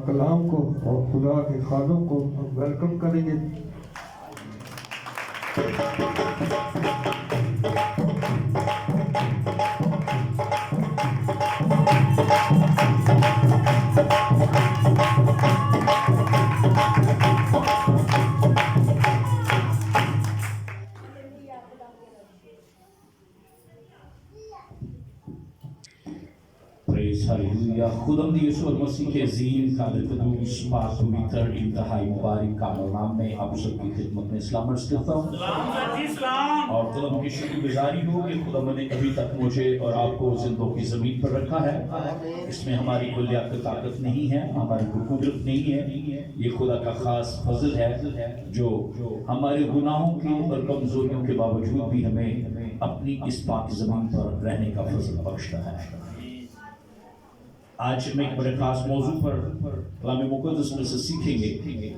کلام کو اور خدا کے خادم کو ہم ویلکم کریں گے۔ خداوند یسوع مسیح کے عظیم قابل قدوس پاک پویتر انتہائی مبارک کامل نام میں آپ سب کی خدمت میں سلام عرض کرتا ہوں، اور خداوند کی شکر گزاری ہو کہ خداوند نے ابھی تک مجھے اور آپ کو زندوں کی زمین پر رکھا ہے۔ اس میں ہماری کوئی لیاقت طاقت نہیں ہے، ہماری کوئی قدرت نہیں ہے، یہ خدا کا خاص فضل ہے جو ہمارے گناہوں کی اور کمزوریوں کے باوجود بھی ہمیں اپنی اس پاک زمین پر رہنے کا فضل بخشتا ہے۔ آج میں ایک بڑے خاص موضوع پر کلام مقدس میں سے سیکھیں گے۔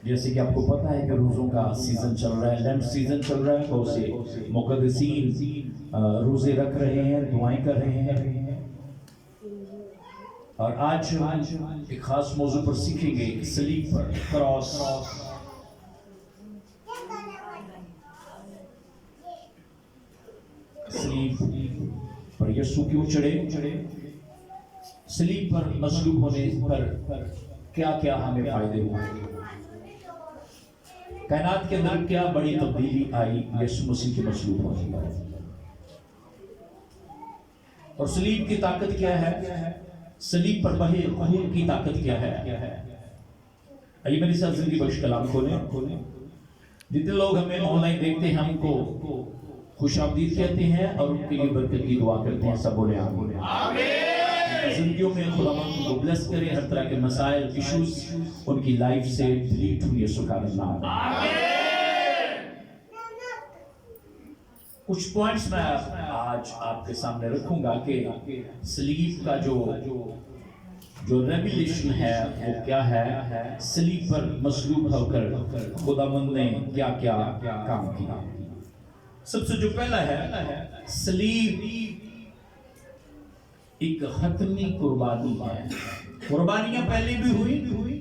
جیسے کہ آپ کو پتہ ہے کہ روزوں کا سیزن چل رہا ہے، لینٹ سیزن چل رہا ہے، بہت سے مقدسین روزے رکھ رہے ہیں، دعائیں کر رہے ہیں، اور آج ایک خاص موضوع پر سیکھیں گے، صلیب پر، کراس۔ صلیب پر یسوع کیوں چڑھے؟ صلیب پر مصلوب ہونے پر کیا کیا ہمیں فائدے ہوئے؟ کائنات کے اندر کیا بڑی تبدیلی آئی یسوع مسیح کے مصلوب ہونے پر؟ اور صلیب کی طاقت کیا ہے؟ صلیب پر بہے خون کی طاقت کیا ہے؟ آئیے میری ساتھ زندگی بخش کلام کھولیں۔ جتنے لوگ ہمیں آن لائن دیکھتے ہیں ہم کو خوش آمدید کہتے ہیں اور ان کے لیے برکت کی دعا کرتے ہیں، سب بولے آمین۔ زندگیوں میں خداوند کو بلیس کرے، ہر طرح کے مسائل، ایشوز ان کی لائف سے ڈیلیٹ ہوئی یسوع کا نام میں۔ کچھ پوائنٹس میں آج آپ کے سامنے رکھوں گا کہ صلیب کا جو ریویلیشن ہے وہ کیا ہے، صلیب پر مصلوب ہو کر خداوند نے کیا کیا کام کیا۔ سب سے جو پہلا ہے، صلیب ایک حتمی قربانی ہے۔ قربانیاں پہلے بھی ہوئی،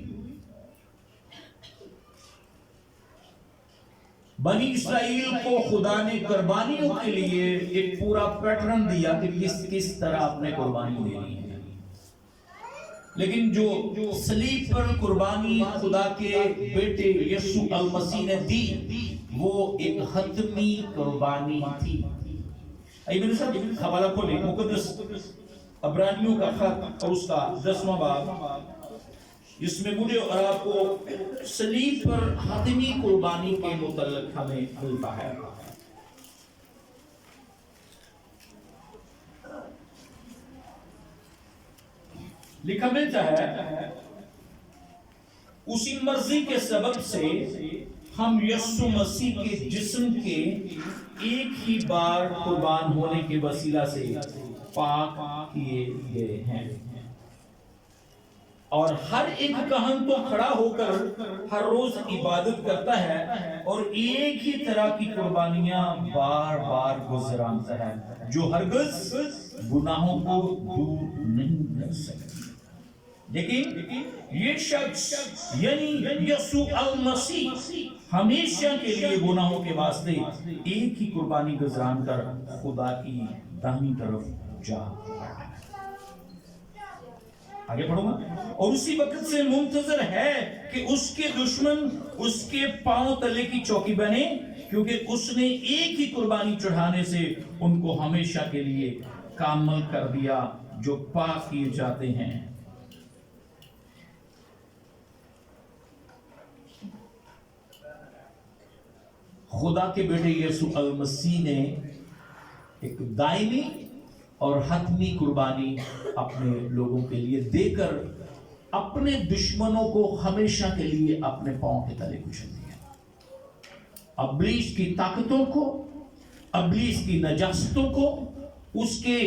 بنی اسرائیل کو خدا نے قربانیوں کے لیے ایک پورا پیٹرن دیا کہ کس طرح اپنے قربانی دینی ہے، لیکن جو صلیب پر قربانی خدا کے بیٹے یسوع المسیح نے دی وہ ایک حتمی قربانی تھی۔ آئیے میرے ساتھ حوالہ کھولیں، مقدس عبرانیوں کا خط اور اس کا 10واں باب، جس میں مجھے اور آپ کو صلیب پر حتمی قربانی کے متعلق ہمیں ملتا ہے۔ لکھا ملتا ہے، اسی مرضی کے سبب سے ہم یسوع مسیح کے جسم کے ایک ہی بار قربان ہونے کے وسیلہ سے پاک کیے گئے ہیں، اور ہر ایک کہن تو کھڑا ہو کر ہر روز عبادت کرتا ہے اور ایک ہی طرح کی قربانیاں بار بار گزرانتا ہے جو ہرگز گناہوں کو دور نہیں کر سکتی۔ لیکن یہ شخص یعنی یسوع المسیح ہمیشہ کے لیے گناہوں کے واسطے ایک ہی قربانی گزران کر خدا کی داہنی طرف جا آگے پڑھوں گا، اور اسی وقت سے منتظر ہے کہ اس کے دشمن اس کے پاؤں تلے کی چوکی بنے، کیونکہ اس نے ایک ہی قربانی چڑھانے سے ان کو ہمیشہ کے لیے کامل کر دیا جو پاک کیے جاتے ہیں۔ خدا کے بیٹے یسوع المسیح نے ایک دائمی اور حتمی قربانی اپنے لوگوں کے لیے دے کر اپنے دشمنوں کو ہمیشہ کے لیے اپنے پاؤں کے تلے کچل دیا۔ ابلیس کی طاقتوں کو، ابلیس کی نجاستوں کو، اس کے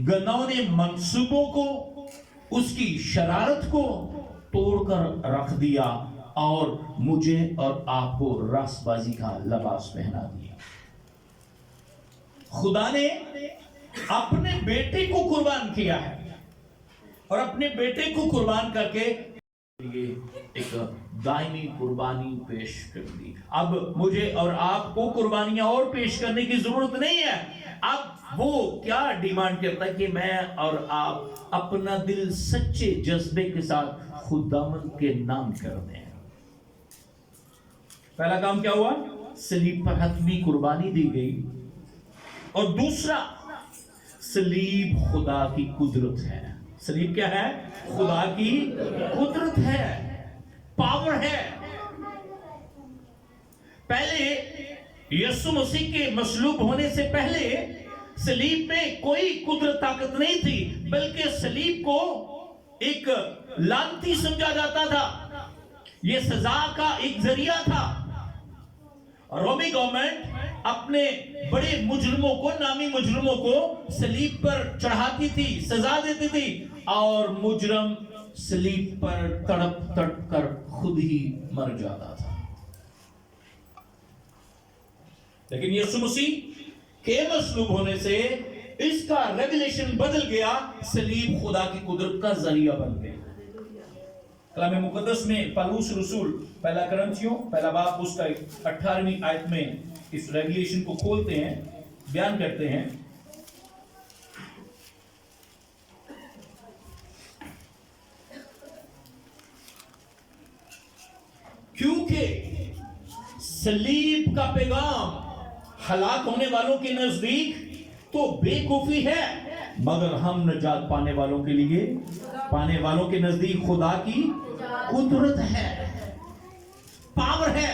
گنونے منصوبوں کو، اس کی شرارت کو توڑ کر رکھ دیا اور مجھے اور آپ کو راست بازی کا لباس پہنا دیا۔ خدا نے اپنے بیٹے کو قربان کیا ہے، اور اپنے بیٹے کو قربان کر کے یہ ایک دائمی قربانی پیش کر دی. اب مجھے اور آپ کو قربانیاں اور پیش کرنے کی ضرورت نہیں ہے. اب وہ کیا ڈیمانڈ کرتا ہے کہ میں اور آپ اپنا دل سچے جذبے کے ساتھ خداوند کے نام کر دیں. پہلا کام کیا ہوا؟ صلیب پر حتمی قربانی دی گئی. اور دوسرا، صلیب خدا کی قدرت ہے. صلیب کیا ہے؟ خدا کی قدرت ہے، پاور ہے. پہلے یسوع مسیح کے مصلوب ہونے سے پہلے صلیب میں کوئی قدرت طاقت نہیں تھی، بلکہ صلیب کو ایک لعنتی سمجھا جاتا تھا. یہ سزا کا ایک ذریعہ تھا. رومی گورنمنٹ اپنے بڑے مجرموں کو، نامی مجرموں کو صلیب پر چڑھاتی تھی، سزا دیتی تھی، اور مجرم صلیب پر تڑپ تڑپ کر خود ہی مر جاتا تھا. لیکن یسوع مسیح کے مصلوب ہونے سے اس کا ریگولیشن بدل گیا. صلیب خدا کی قدرت کا ذریعہ بن گیا. کلام مقدس میں پالوس رسول پہلا کرنتھیوں پہلا باب اس کا 18ویں آیت میں اس ریگولیشن کو کھولتے ہیں، بیان کرتے ہیں. کیونکہ صلیب کا پیغام ہلاک ہونے والوں کے نزدیک تو بیوقوفی ہے، مگر ہم نجات پانے والوں کے نزدیک خدا کی قدرت ہے، پاور ہے.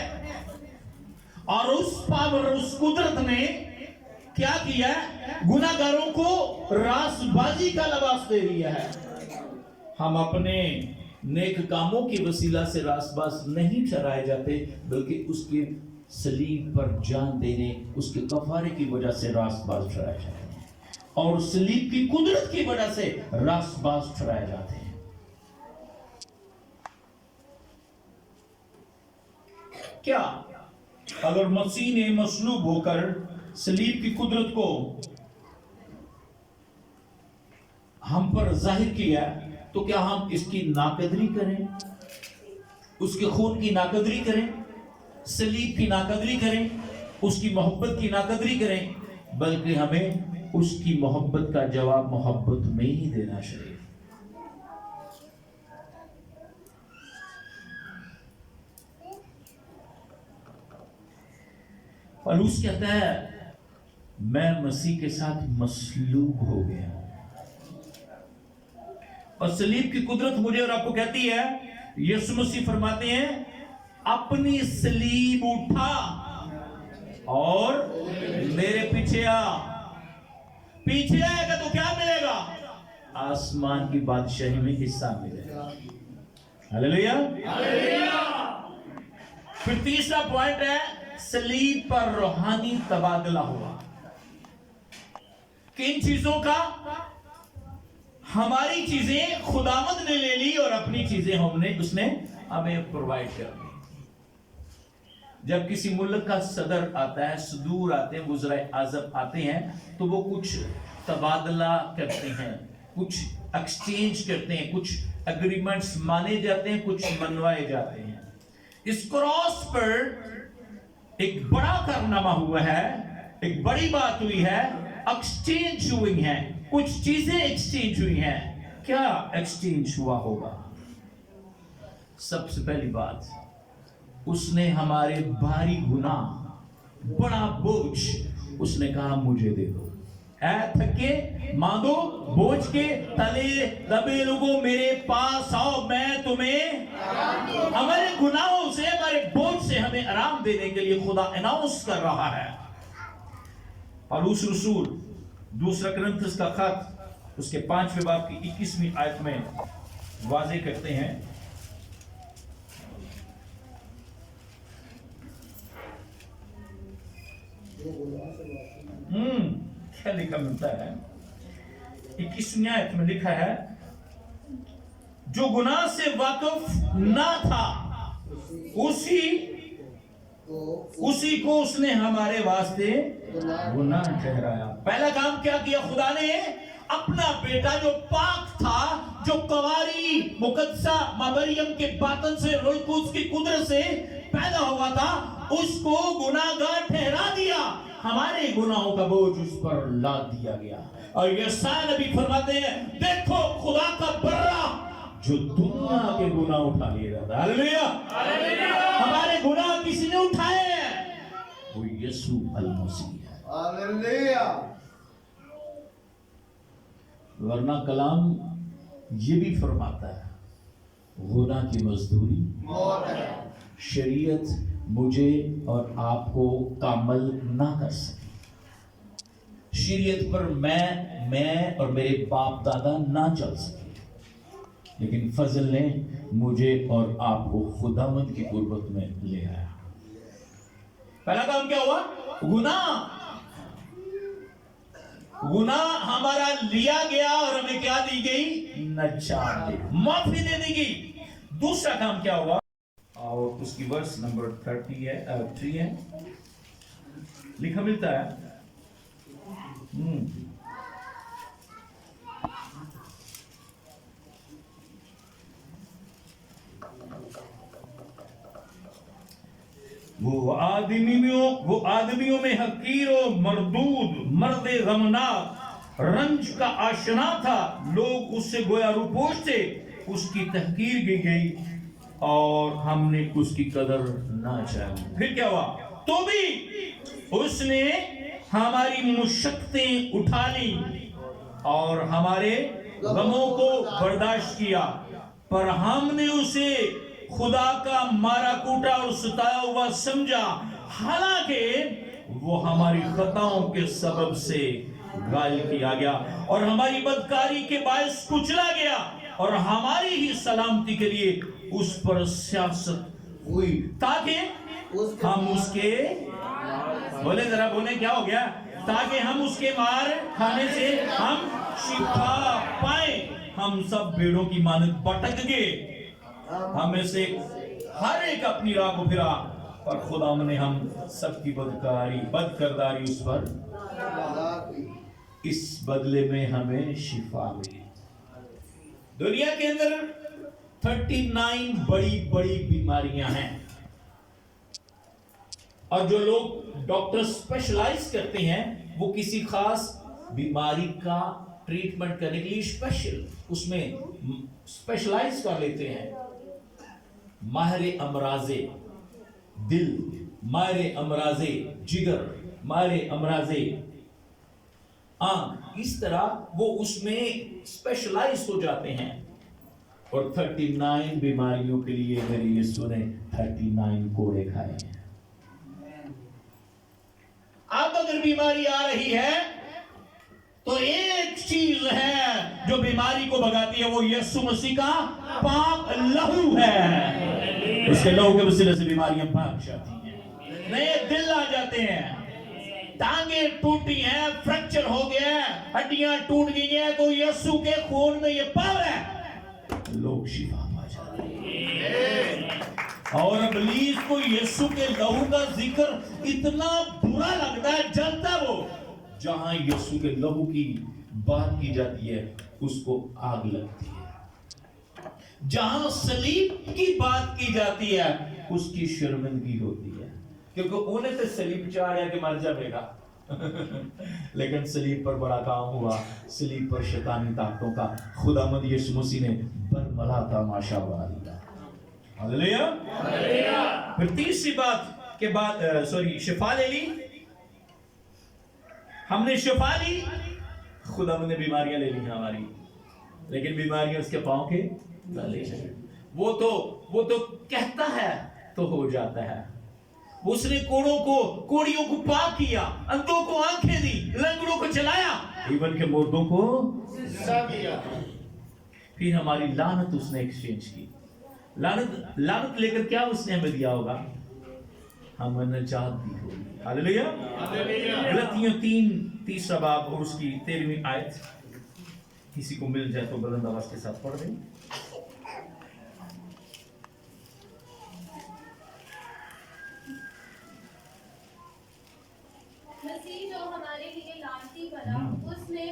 اور اس پاور، اس قدرت نے کیا کیا ہے؟ گناہ گاروں کو راست بازی کا لباس دے دیا ہے. ہم اپنے نیک کاموں کی وسیلہ سے راست باز نہیں ٹھہرائے جاتے، بلکہ اس کے صلیب پر جان دینے، اس کے کفارے کی وجہ سے راست باز ٹھہرائے جاتے ہیں، اور صلیب کی قدرت کی وجہ سے راست باز ٹھہرائے جاتے ہیں. کیا اگر مسیح نے مصلوب ہو کر صلیب کی قدرت کو ہم پر ظاہر کیا تو کیا ہم اس کی ناقدری کریں، اس کے خون کی ناقدری کریں، صلیب کی ناقدری کریں، اس کی محبت کی ناقدری کریں؟ بلکہ ہمیں اس کی محبت کا جواب محبت میں ہی دینا چاہیے. پالوس کہتا ہے میں مسیح کے ساتھ مصلوب ہو گیا، اور صلیب کی قدرت مجھے اور آپ کو کہتی ہے. یسوع مسیح فرماتے ہیں اپنی صلیب اٹھا اور میرے پیچھے آ. پیچھے آئے گا تو کیا ملے گا؟ آسمان کی بادشاہی میں حصہ ملے گا. ہلیلویا. پھر تیسرا پوائنٹ ہے صلیب پر روحانی تبادلہ ہوا. کن چیزوں کا؟ ہماری چیزیں خداوند نے لے لی اور اپنی چیزیں اس نے ہمیں پرووائڈ کر دی. جب کسی ملک کا صدر آتا ہے، صدور آتے ہیں، وزرائے اعظم آتے ہیں، تو وہ کچھ تبادلہ کرتے ہیں، کچھ ایکسچینج کرتے ہیں، کچھ اگریمنٹس مانے جاتے ہیں، کچھ منوائے جاتے ہیں. اس کراس پر ایک بڑا کارنامہ ہوا ہے، ایک بڑی بات ہوئی ہے، ایکسچینج ہوئی ہیں، کچھ چیزیں ایکسچینج ہوئی ہیں. کیا ایکسچینج ہوا ہوگا؟ سب سے پہلی بات، اس نے ہمارے بھاری گناہ، بڑا بوجھ، اس نے کہا مجھے دے دو. اے تھکے ماندو بوجھ کے تلے دبے لوگوں میرے پاس آؤ، میں تمہیں ہمارے گناہوں سے، ہمارے بوجھ سے ہمیں آرام دینے کے لیے خدا اناؤنس کر رہا ہے. پالوس رسول دوسرا کرنتھس کا خط اس کے 5ویں باب کی 21ویں آیت میں واضح کرتے ہیں. کیا لکھا ملتا ہے؟ 21ویں آیت میں لکھا ہے جو گناہ سے واقف نہ تھا اسی کو اس نے ہمارے واسطے گناہ ٹھہرایا. پہلا کام کیا کیا خدا نے؟ اپنا بیٹا جو پاک تھا, جو کنواری مقدسہ ماں مریم کے باطن سے روح القدس کی قدرت سے پیدا ہوا تھا, اس کو گناہگار ٹھہرا دیا, ہمارے گناہوں کا بوجھ اس پر لاد دیا گیا. اور یسوع نبی فرماتے ہیں دیکھو خدا کا برا جو دنیا کے گناہ اٹھا لے رہا تھا. ہاللیلویہ. ہمارے گناہ کسی نے اٹھائے ہیں, وہ یسوع المسیح ہے. ہاللیلویہ. ورنہ کلام یہ بھی فرماتا ہے گناہ کی مزدوری موت ہے. شریعت مجھے اور آپ کو کامل نہ کر سکے. شریعت پر میں اور میرے باپ دادا نہ چل سکے, لیکن فضل نے مجھے اور آپ کو خداوند کی قربت میں لے آیا. پہلا کام کیا ہوا؟ گناہ ہمارا لیا گیا اور ہمیں کیا دی گئی؟ نجات دی, معافی دے دی گئی. دوسرا کام کیا ہوا؟ اور اس کی ورس نمبر 3 ہے, لکھا ملتا ہے وہ آدمیوں میں حقیر و مردود, مرد غمناک, رنج کا آشنا تھا. لوگ اس سے گویا روپوش تھے, اس کی تحقیر کی گئی اور ہم نے اس کی قدر نہ جانی. پھر کیا ہوا؟ تو بھی اس نے ہماری مشقتیں اٹھا لی اور ہمارے غموں کو برداشت کیا, پر ہم نے اسے خدا کا مارا کوٹا اور ستایا ہوا سمجھا, حالانکہ وہ ہماری خطاؤں کے سبب سے گھائل کیا گیا اور ہماری بدکاری کے باعث کچلا گیا, اور ہماری ہی سلامتی کے لیے اس پر سیاست ہوئی تاکہ ہم اس کے بولے کیا ہو گیا؟ تاکہ ہم اس کے مار کھانے سے ہم شفا پائیں. ہم سب بھیڑوں کی مانند بھٹک گئے, ہم میں سے ہر ایک اپنی راہ کو پھرا, پر خدا نے ہم سب کی بدکرداری اس پر, اس بدلے میں ہمیں شفا ملی. دنیا کے اندر 39 بڑی بڑی بیماریاں ہیں, اور جو لوگ ڈاکٹر اسپیشلائز کرتے ہیں وہ کسی خاص بیماری کا ٹریٹمنٹ کرنے کے لیے اس میں اسپیشلائز کر لیتے ہیں. ماہر امراض دل, ماہر امراض جگر, ماہر امراض آنکھ, اس طرح وہ اس میں اسپیشلائز ہو جاتے ہیں. اور 39 بیماریوں کے لیے میرے یسوع نے 39 کوڑے کھائے ہیں. اب اگر بیماری آ رہی ہے تو ایک چیز ہے جو بیماری کو بھگاتی ہے, وہ یسوع مسیح کا پاک لہو ہے. اس کے لہو کے وسیلے سے بیماریاں بھاگ جاتی ہیں, نئے دل آ جاتے ہیں, ٹانگیں ٹوٹی ہیں, فریکچر ہو گیا ہے, ہڈیاں ٹوٹ گئی ہیں, تو یسوع کے خون میں یہ پاور ہے, لوگ شفا پا جاتے ہیں. اور ابلیس کو یسوع کے لہو کا ذکر اتنا برا لگتا ہے, جلتا وہ. جہاں یسوع کے لہو کی بات کی جاتی ہے اس کو آگ لگتی ہے, جہاں صلیب کی بات کی جاتی ہے اس کی شرمندگی ہوتی ہے, کیونکہ انہیں تو صلیب چاہیا کہ مر جائے گا لیکن صلیب پر بڑا کام ہوا, صلیب پر شیطانی طاقتوں کا خداوند یسوع مسیح نے برملا تماشا بنا دیا. ہاللیلویہ. پھر تیسری بات کے بعد شفا لے لی, ہم نے شفا لی, خداوند نے بیماریاں لے لی ہماری, لیکن بیماریاں اس کے پاؤں کے تلے ہیں. وہ تو کہتا ہے تو ہو جاتا ہے. اس نے کوڑیوں کو پاک کیا, اندھوں کو آنکھیں دی, لنگڑوں کو چلایا, ایون کہ مردوں کو زندہ کیا. پھر ہماری لعنت اس نے ایکسچینج کی. لعنت لے کر کیا اس نے ہمیں دیا ہوگا؟ ہمیں نجات دی ہوگی. ہاللیلویہ. غلاطیوں 3 باب اور اس کی 13ویں آیت, کسی کو مل جائے تو بلند آواز کے ساتھ پڑھ دیں. مسیح جو ہمارے لیے لعنتی بنا, اس نے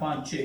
5, 6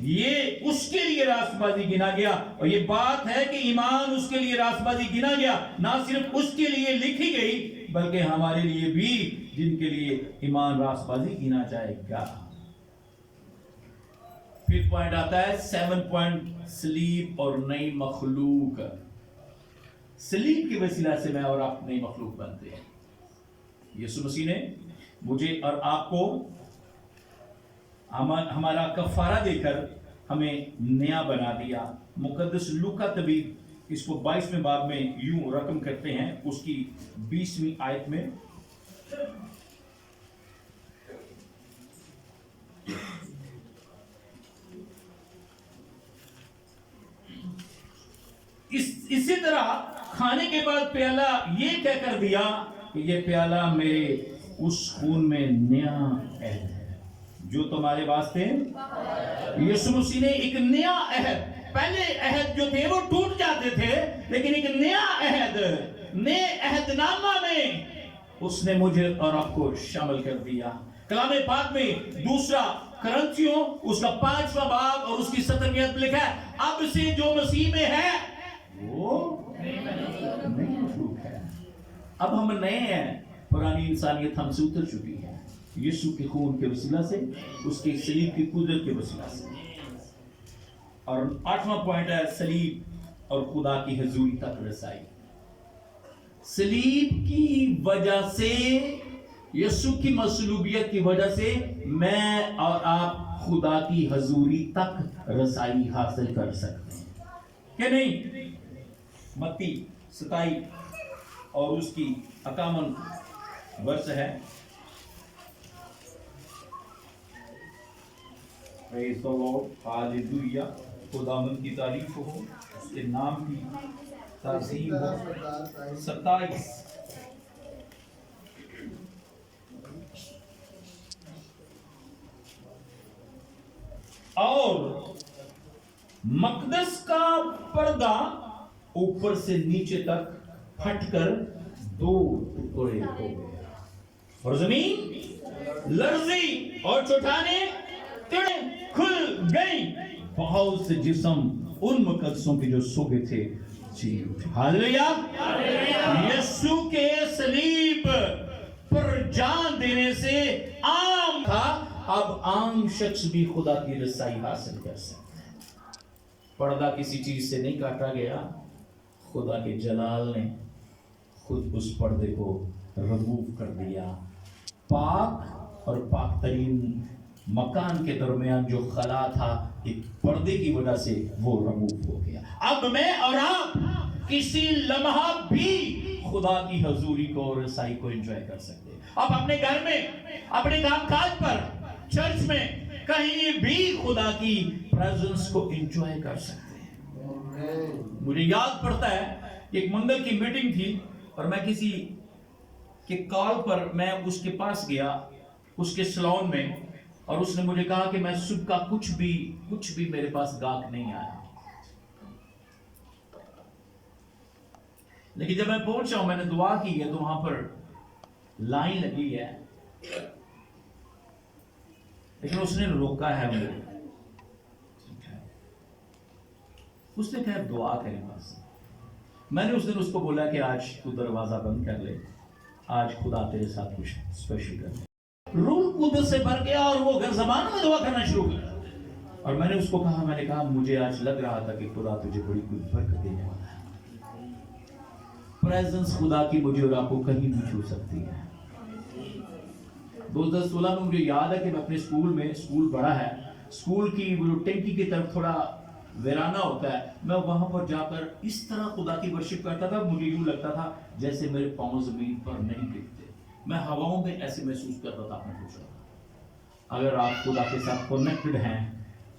یہ اس کے لیے راست بازی گنا گیا، اور یہ بات ہے کہ ایمان اس کے لیے راست بازی گنا گیا، نہ صرف اس کے لیے لکھی گئی بلکہ ہمارے لیے بھی جن کے لیے ایمان راست بازی گنا جائے گا۔ پھر پوائنٹ آتا ہے 7 پوائنٹ، سلیب اور نئی مخلوق۔ سلیب کے وسیلہ سے میں اور آپ نئی مخلوق بنتے ہیں۔ یسوع مسیح نے مجھے اور آپ کو ہمارا کفارہ دے کر ہمیں نیا بنا دیا۔ مقدس لوکا طبیب اس کو 22ویں باب میں یوں رقم کرتے ہیں، اس کی 20ویں آیت میں، اسی طرح کھانے کے بعد پیالہ یہ کہہ کر دیا کہ یہ پیالہ میرے اس خون میں نیا عہد ہے جو تمہارے واسطے۔ یسوع مسیح نے ایک نیا عہد، پہلے عہد جو تھے وہ ٹوٹ جاتے تھے، لیکن ایک نیا عہد، نئے عہد نامہ میں اس نے مجھے اور آپ کو شامل کر دیا۔ کلام پاک میں دوسرا کرنتھیوں اس کا 5واں باب اور اس کی 17ویں آیت میں لکھا ہے، اب سے جو مسیح میں ہے وہ نئی مخلوق ہے۔ اب ہم نئے ہیں، پرانی انسانیت ہم سے اتر چکی ہے یسوع کے خون کے وسیلہ سے، اس کے صلیب کی قدرت کے وسیلہ سے۔ اور 8واں پوائنٹ ہے صلیب اور خدا کی حضوری تک رسائی۔ صلیب کی وجہ سے، یسوع کی مصلوبیت کی وجہ سے میں اور آپ خدا کی حضوری تک رسائی حاصل کر سکتے ہیں کہ نہیں؟ متی 27 اور اس کی 51 ورس ہے۔ پریز دی لارڈ، ہاللویہ، خداوند کی تعریف ہو، اس کے نام کی تعظیم ہو۔ 27 اور مقدس کا پردہ اوپر سے نیچے تک پھٹ کر 2 ٹکڑے ہو گئے، اور زمین لرزی اور چٹانیں کھل گئیں، بہت سے جسم ان مقدسوں کے جو سوگے تھے جی اٹھے۔ ہاللویہ! یسوع کے صلیب پر جان دینے سے عام تھا، اب عام شخص بھی خدا کی رسائی حاصل کر سکتا ہے۔ پردہ کسی چیز سے نہیں کاٹا گیا، خدا کے جلال نے خود اس پردے کو رموو کر دیا۔ پاک اور پاک ترین مکان کے درمیان جو خلا تھا، ایک پردے کی وجہ سے وہ رموو ہو گیا۔ اب میں اور آپ کسی لمحہ بھی خدا کی حضوری کو اور رسائی کو انجوائے کر سکتے ہیں۔ آپ اپنے گھر میں، اپنے کام کاج پر، چرچ میں، کہیں بھی خدا کی پریزنس کو انجوائے کر سکتے ہیں۔ مجھے یاد پڑتا ہے کہ ایک منگل کی میٹنگ تھی اور میں کسی کے کال پر میں اس کے پاس گیا، اس کے سلون میں، اور اس نے مجھے کہا کہ میں صبح کا کچھ بھی میرے پاس گاہک نہیں آیا، لیکن جب میں پہنچا ہوں، میں نے دعا کی ہے تو وہاں پر لائن لگی ہے، لیکن اس نے روکا ہے مجھے۔ اس نے کہا دعا کریں بس۔ میں نے اس دن اس کو بولا کہ آج تو دروازہ بند کر لے، آج خدا تیرے ساتھ کچھ اسپیشل کر لے۔ روح قدس سے بھر گیا اور وہ گھر زبان میں دعا کرنا شروع کیا، اور میں نے اس کو کہا، میں نے کہا مجھے آج لگ رہا تھا کہ خدا تجھے بڑی کوئی برکت دینے والا ہے۔ پریزنس خدا کی مجھے اور آپ کو کہیں بھی چھو سکتی ہے۔ 2016 میں مجھے یاد ہے کہ میں اپنے اسکول بڑا ہے، اسکول کی وہ ٹینکی کی طرف تھوڑا ویرانہ ہوتا ہے، میں وہاں پر جا کر اس طرح خدا کی ورشپ کرتا تھا، مجھے یوں لگتا تھا جیسے میرے پاؤں زمین پر نہیں ٹکتے، میں ہواؤں میں ایسے محسوس کرتا تھا اپنے پوچھا۔ اگر آپ خدا کے ساتھ کنیکٹڈ ہیں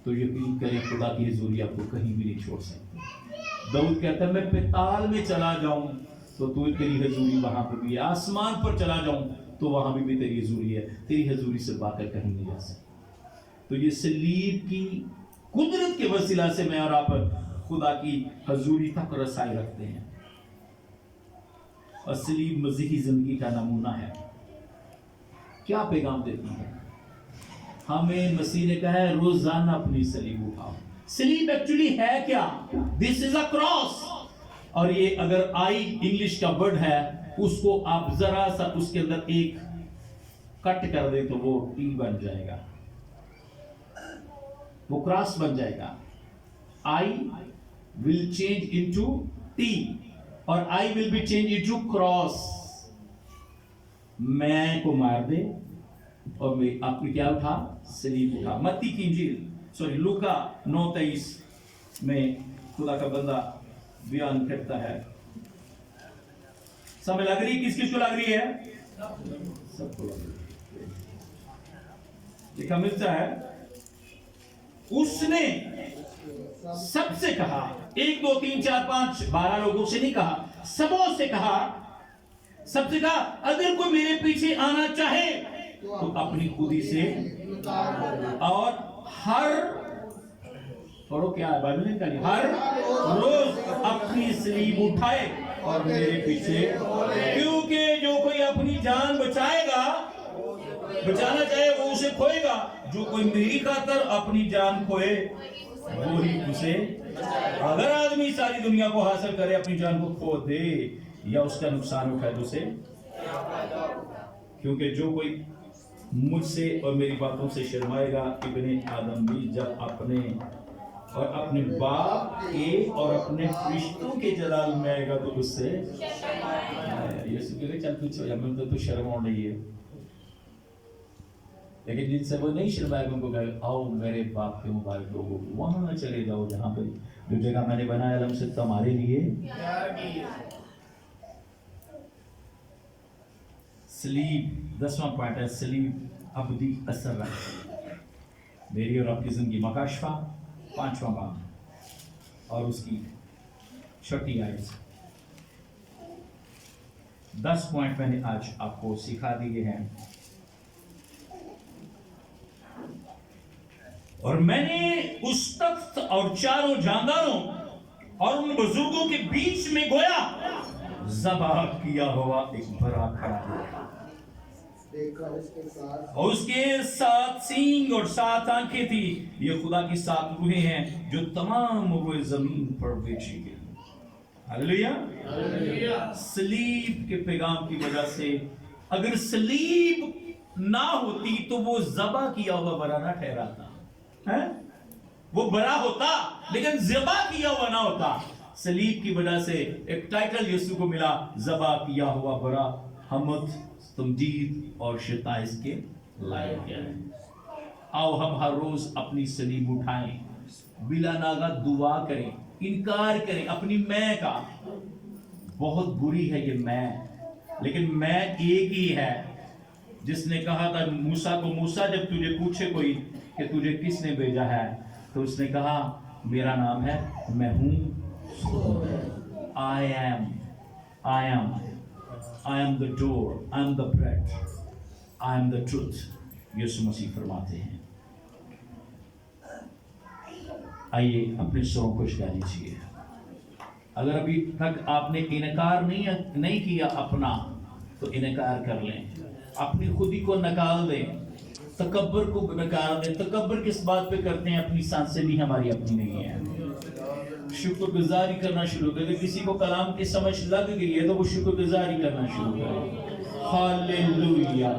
تو یقین کریں خدا کی حضوری آپ کو کہیں بھی نہیں چھوڑ سکتی۔ داؤد کہتا ہے میں پتال میں چلا جاؤں تو تیری حضوری وہاں پر بھی ہے، آسمان پر چلا جاؤں تو وہاں بھی تیری حضوری ہے، تیری حضوری سے باقی کہیں نہیں جا سکتی۔ تو یہ صلیب کی قدرت کے وسیلہ سے میں اور آپ خدا کی حضوری تک رسائی رکھتے ہیں، اور صلیب مسیحی زندگی کا نمونہ ہے۔ کیا پیغام دیتی ہے؟ ہمیں مسیح نے کہا ہے روزانہ اپنی سلیب اٹھاؤ. سلیب ایکچولی ہے کیا؟ دس از اے کراس. اور یہ اگر آئی انگلش کا ورڈ ہے اس کو آپ ذرا سا اس کے اندر ایک کٹ کر دیں تو وہ ٹی بن جائے گا, وہ کراس بن جائے گا. I will change into T اور I will be change into cross. میں کو مار دے اور میں آپ نے کیا اٹھا؟ سلیب اٹھا. متی کی انجیل لوکا 9:23 میں خدا کا بندہ بیان کرتا ہے. سمجھ لگ رہی کس کس کو لگ رہی ہے؟ سب کو لگ رہی ہے. لکھا ملتا ہے اس نے سب سے کہا, 1 2 3 4 5 12 لوگوں سے نہیں کہا, سبوں سے کہا. سب سے کہا اگر کوئی میرے پیچھے آنا چاہے تو اپنی خودی سے اور ہر پڑھو کیا ہے بائبل میں کہا ہر روز اپنی سلیب اٹھائے اور میرے پیچھے, کیونکہ جو کوئی اپنی جان بچائے گا, بچانا چاہے وہ اسے کھوئے گا, جو کوئی میری خاطر اپنی جان کھوئے وہی اسے. اگر آدمی ساری دنیا کو حاصل کرے اپنی جان کو کھو دے یا اس کا نقصان اٹھائے تو اسے, کیونکہ جو کوئی مجھ سے اور میری باتوں سے شرمائے گا ابن آدم بھی جب اپنے اور اپنے باپ کے اور اپنے فرشتوں کے جلال میں آئے گا تو اس سے یسوع کہے چل کچھ ہو جا, میں تو شرم ہو رہی ہے. لیکن جن سے وہ نہیں شرمائے گا ان کو کہے آؤ میرے باپ کے مبارک لوگوں وہاں چلے جاؤ جہاں پہ جو جگہ میں نے بنایا علم سے تمہارے لیے. سلیب 10واں پوائنٹ ہے, سلیب ابدی اثر رکھتی ہے. میری اور آپ کی زندگی مکاشفہ 5واں باب اور اس کی 6 آیت. 10 پوائنٹ میں نے آج آپ کو سکھا دیے ہیں اور میں نے اس تخت اور چاروں جانداروں اور ان بزرگوں کے بیچ میں گویا ذبح کیا ہوا ایک بڑا کھڑا ہوا اور اس کے 7 سینگ اور 7 آنکھیں تھی. یہ خدا کی 7 روحیں ہیں جو تمام روئے زمین پر بیچی گئی. ہلیلویہ. سلیب کے پیغام کی وجہ سے اگر سلیب نہ ہوتی تو وہ ذبح کیا ہوا برا نہ ٹھہراتا, وہ برا ہوتا لیکن ذبح کیا ہوا نہ ہوتا. سلیب کی وجہ سے ایک ٹائٹل یسوع کو ملا, ذبح کیا ہوا برا, حمد تمجید اور ستائش کے لائق ہے. آؤ ہم ہر روز اپنی سلیب اٹھائیں, بلا ناغہ دعا کریں, انکار کریں اپنی میں کا. بہت بری ہے یہ میں, لیکن میں ایک ہی ہے جس نے کہا تھا موسیٰ کو, موسیٰ جب تجھے پوچھے کوئی کہ تجھے کس نے بھیجا ہے تو اس نے کہا میرا نام ہے میں ہوں. I am the door, I am the bread, I am the truth. یسوع مسیح فرماتے ہیں. آئیے اپنے سروں کو جھکا لیجیے. اگر ابھی تک آپ نے انکار نہیں کیا اپنا تو انکار کر لیں, اپنی خودی کو نکال دیں, تکبر کو نکال دیں. تکبر کس بات پہ کرتے ہیں؟ اپنی سانسیں بھی ہماری اپنی نہیں ہیں. شکر گزاری کرنا شروع کرے. کسی کو کلام کی سمجھ لگ گئی ہے تو وہ شکر گزاری کرنا شروع کرے. ہاللویا.